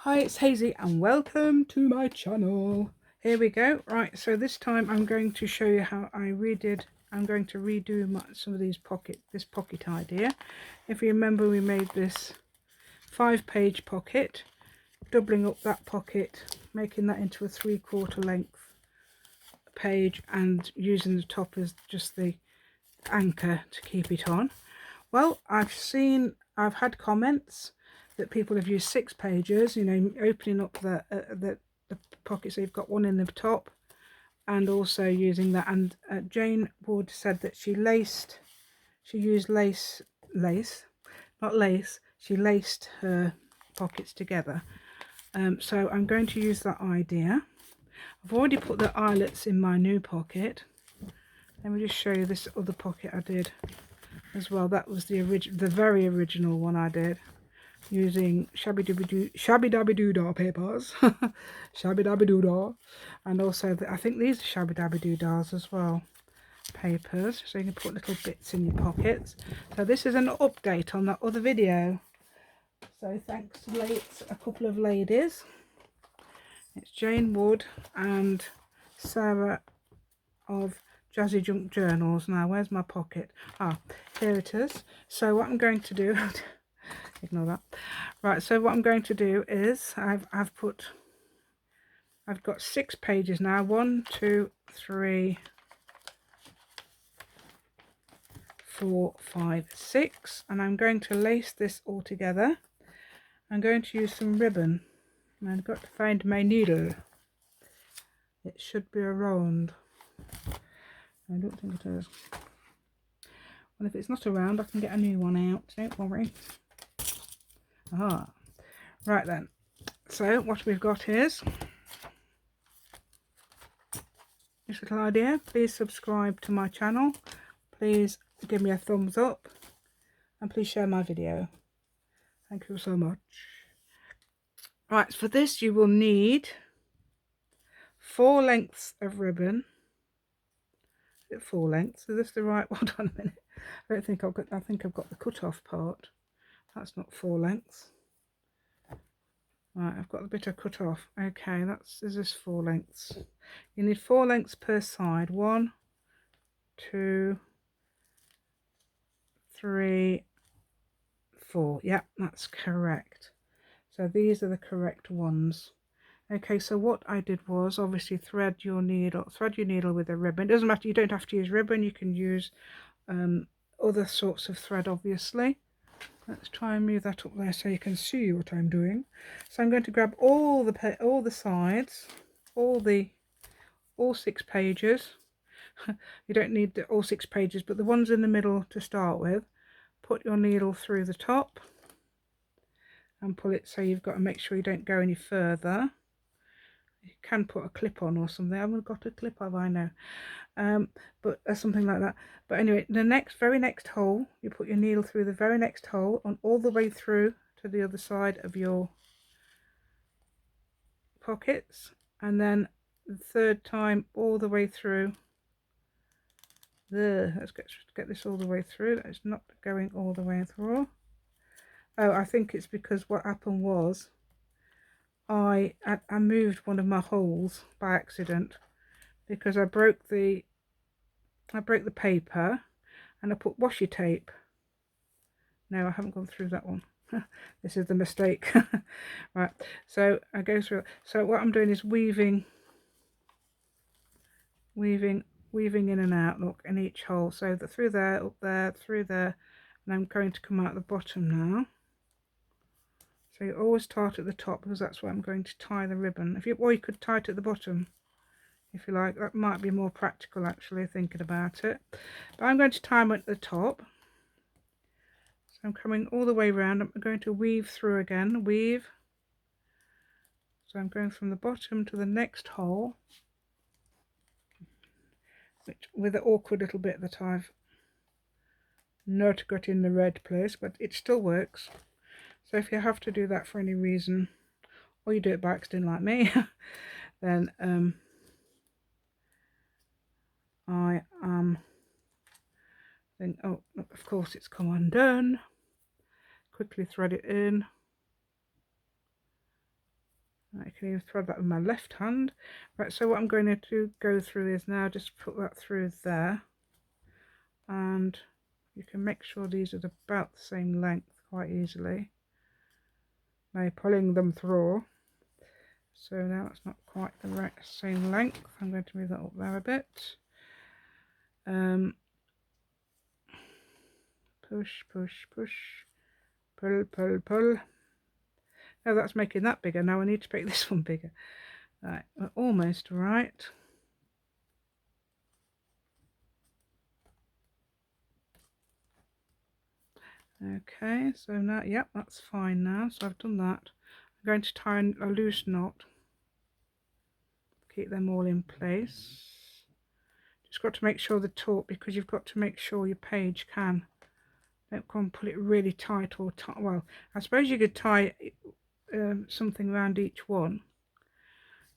Hi, it's Hazy and welcome to my channel. Here we go. Right, so this time I'm going to show you how I'm going to redo some of this pocket idea. If you remember, we made this 5-page pocket, doubling up that pocket, making that into a 3/4 length page and using the top as just the anchor to keep it on. Well, I've had comments that people have used 6 pages, opening up the pocket so you've got one in the top, and also using that. And Jane Wood said that she used she laced her pockets together. So I'm going to use that idea. I've already put the eyelets in my new pocket. Let me just show you this other pocket I did as well. That was the very original one I did, using shabby dabby doo papers. Shabby dabby doo, and also I think these are shabby dabby doo as well, papers, so you can put little bits in your pockets. So this is an update on that other video. So thanks to a couple of ladies. It's Jane Wood and Sarah of Jazzy Junk Journals. Now where's my pocket? Here it is. So what I'm going to do ignore that. Right, so what I'm going to do is I've got 6 pages now. 1, 2, 3, 4, 5, 6, and I'm going to lace this all together. I'm going to use some ribbon, and I've got to find my needle. It should be around. I don't think it is. Well, if it's not around, I can get a new one out, don't worry. Right then, so what we've got is this little idea. Please subscribe to my channel, please give me a thumbs up, and please share my video. Thank you so much. Right, for this you will need 4 lengths of ribbon. Is it 4 lengths? Is this the right? Hold on a minute. I think I've got the cut off part. That's not 4 lengths. Right, I've got the bit I cut off. Okay, is this 4 lengths? You need 4 lengths per side. 1, 2, 3, 4. Yep, that's correct. So these are the correct ones. Okay, so what I did was obviously thread your needle with a ribbon. It doesn't matter, you don't have to use ribbon, you can use other sorts of thread, obviously. Let's try and move that up there so you can see what I'm doing. So I'm going to grab all the sides, all 6 pages. You don't need all 6 pages, but the ones in the middle to start with. Put your needle through the top and pull it, so you've got to make sure you don't go any further. You can put a clip on or something. I haven't got a clip, have I? No. But something like that. But anyway, the very next hole, you put your needle through the very next hole and all the way through to the other side of your pockets, and then the third time all the way through there. Let's get this all the way through. It's not going all the way through. Oh, I think it's because what happened was I moved one of my holes by accident, because I broke the paper and I put washi tape. No, I haven't gone through that one. This is the mistake. Right, so I go through. So what I'm doing is weaving in and out, look, in each hole. So through there, up there, through there, and I'm going to come out the bottom now. So you always start at the top, because that's where I'm going to tie the ribbon. Or you could tie it at the bottom if you like. That might be more practical, actually, thinking about it. But I'm going to tie them at the top. So I'm coming all the way around. I'm going to weave through again. Weave. So I'm going from the bottom to the next hole, with the awkward little bit that I've not got in the red place, but it still works. So if you have to do that for any reason, or you do it by accident like me, then I am oh, of course it's come undone. Quickly thread it in. I can even thread that with my left hand. Right, so what I'm going to do, go through is now just put that through there, and you can make sure these are about the same length quite easily by pulling them through. So now it's not quite the right same length. I'm going to move that up there a bit. Push, push, push, pull, pull, pull. Now that's making that bigger. Now I need to make this one bigger. Right, we're almost right. Okay, so now, yep, that's fine now. So I've done that. I'm going to tie a loose knot. Keep them all in place. Just got to make sure the taut, because you've got to make sure your page can. Don't go and pull it really tight or tight. Well, I suppose you could tie something around each one.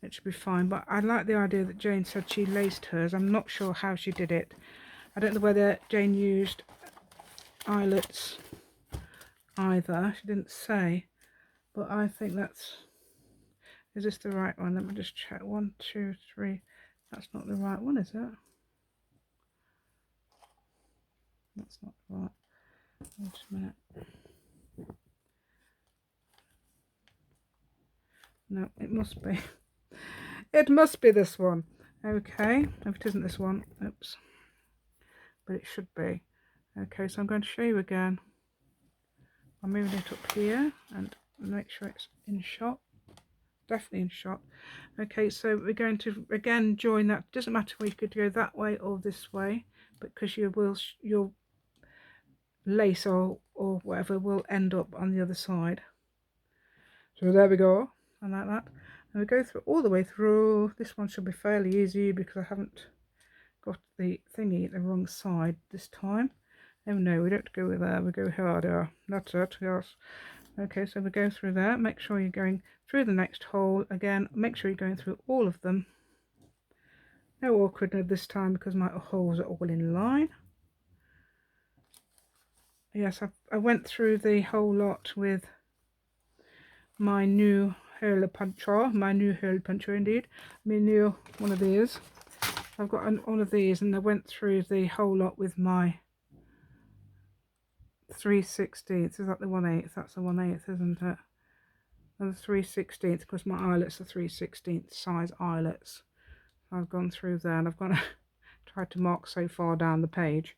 It should be fine, but I like the idea that Jane said she laced hers. I'm not sure how she did it. I don't know whether Jane used eyelets either. She didn't say, but I think that's... Is this the right one? Let me just check. 1, 2, 3. That's not the right one, is it? That's not right. Just a minute. No, it must be. It must be this one. Okay, if it isn't this one, oops. But it should be. Okay, so I'm going to show you again. I'm moving it up here and make sure it's in shot. Definitely in shot. Okay, so we're going to again join that. Doesn't matter whether you could go that way or this way, because your lace or whatever will end up on the other side. So there we go, and like that. And we go through all the way through. This one should be fairly easy because I haven't got the thingy at the wrong side this time. Oh no, we don't go there, we go harder. That's it, yes. Okay, so we go through there. Make sure you're going through the next hole again. Make sure you're going through all of them. No awkwardness this time because my holes are all in line. Yes, I went through the whole lot with my new hole puncher. My new hole puncher, indeed. My new one of these. I've got one of these, and I went through the whole lot with my 3/16. Is that the 1/8? That's the 1/8, isn't it? And the 3/16, because my eyelets are 3/16 size eyelets. I've gone through there, and I've gone tried to mark so far down the page.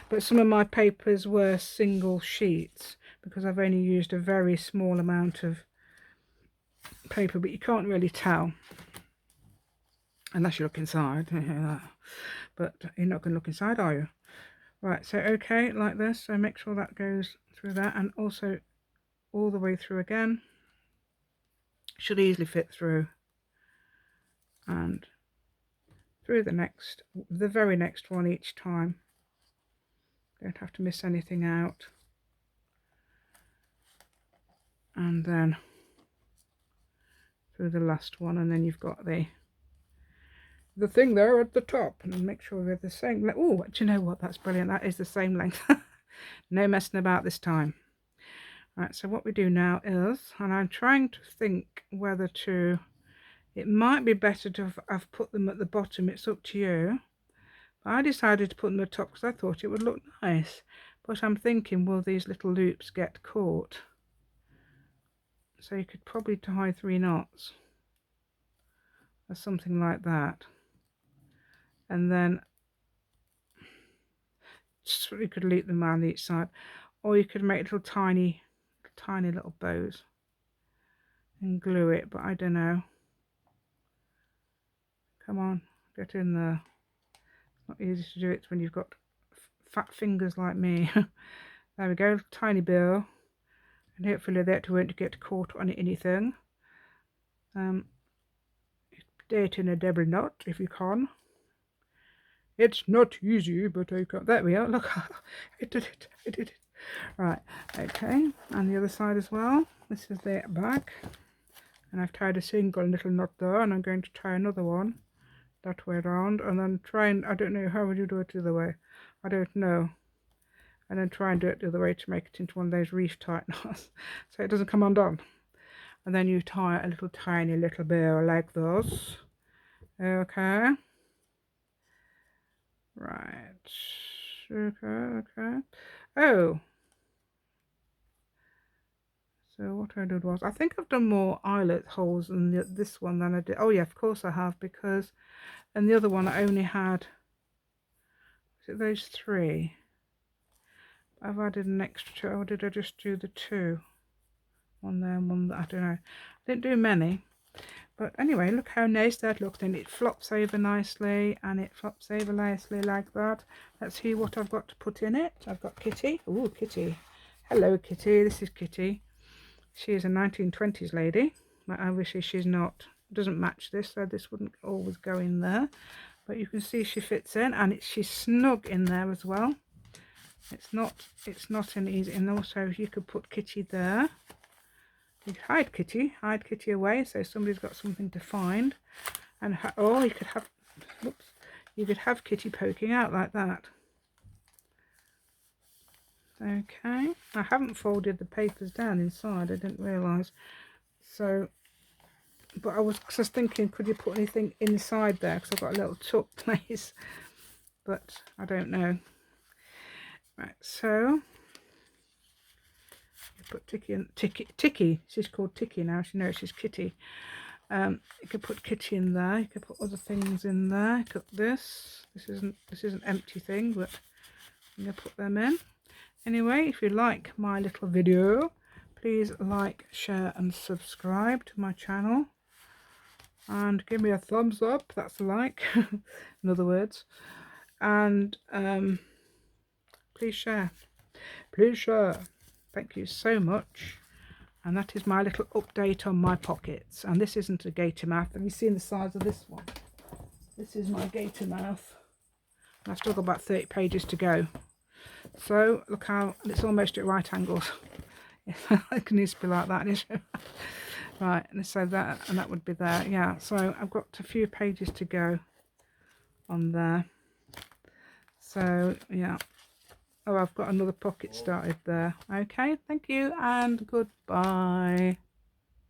But some of my papers were single sheets because I've only used a very small amount of paper, but you can't really tell unless you look inside. But you're not going to look inside, are you? Right, so okay, like this. So make sure that goes through that, and also all the way through again. Should easily fit through, and through the very next one each time. Don't have to miss anything out. And then through the last one, and then you've got the thing there at the top, and make sure they're the same. Oh, do you know what? That's brilliant. That is the same length. No messing about this time. Right, so what we do now is, and I'm trying to think whether to, it might be better to have put them at the bottom. It's up to you. But I decided to put them at the top because I thought it would look nice. But I'm thinking, will these little loops get caught? So you could probably tie 3 knots or something like that. And then you could loop them around each side, or you could make little tiny little bows and glue it, but I don't know. Come on, get in there. It's not easy to do it when you've got fat fingers like me. There we go, tiny bow, and hopefully that won't get caught on anything. Date in a double knot if you can. It's not easy, but I can. There we are. Look, I did it. I did it. Right. Okay. And the other side as well. This is the back, and I've tied a single little knot there, and I'm going to tie another one that way around, and then try and, I don't know, how would you do it the other way? I don't know. And then try and do it the other way to make it into one of those reef tight knots, so it doesn't come undone. and then you tie a little tiny little bow like this. Okay, right, okay. Oh, so what I did was, I think I've done more eyelet holes in this one than I did. Oh yeah, of course I have, because in the other one I only had, is it those 3? I've added an extra 2, or did I just do the 2? One there and one there, I don't know. I didn't do many. But anyway, look how nice that looks, and it flops over nicely, and it flops over nicely like that. Let's see what I've got to put in it. I've got Kitty. Oh, Kitty. Hello, Kitty. This is Kitty. She is a 1920s lady, but obviously she's not, doesn't match this, so this wouldn't always go in there. But you can see she fits in, and she's snug in there as well. It's not an easy, and also you could put Kitty there. You could hide Kitty away, so somebody's got something to find. And or you could have, whoops, you could have Kitty poking out like that. Okay, I haven't folded the papers down inside, I didn't realise. So, but I was just thinking, could you put anything inside there? Because I've got a little tuck place, but I don't know. Right, so you put Ticky. She's called Ticky now. She knows she's Kitty. You could put Kitty in there. You could put other things in there. You could this. This is an empty thing, but I'm gonna put them in. Anyway, if you like my little video, please like, share, and subscribe to my channel, and give me a thumbs up. That's a like, in other words. And please share. Please share. Thank you so much. And that is my little update on my pockets. And this isn't a gator mouth. Have you seen the size of this one? This is my gator mouth. And I've still got about 30 pages to go. So look how it's almost at right angles. It can just be like that, isn't it? Right, and so that, and that would be there. Yeah, so I've got a few pages to go on there. So yeah. Oh, I've got another pocket started there. Okay, thank you and goodbye.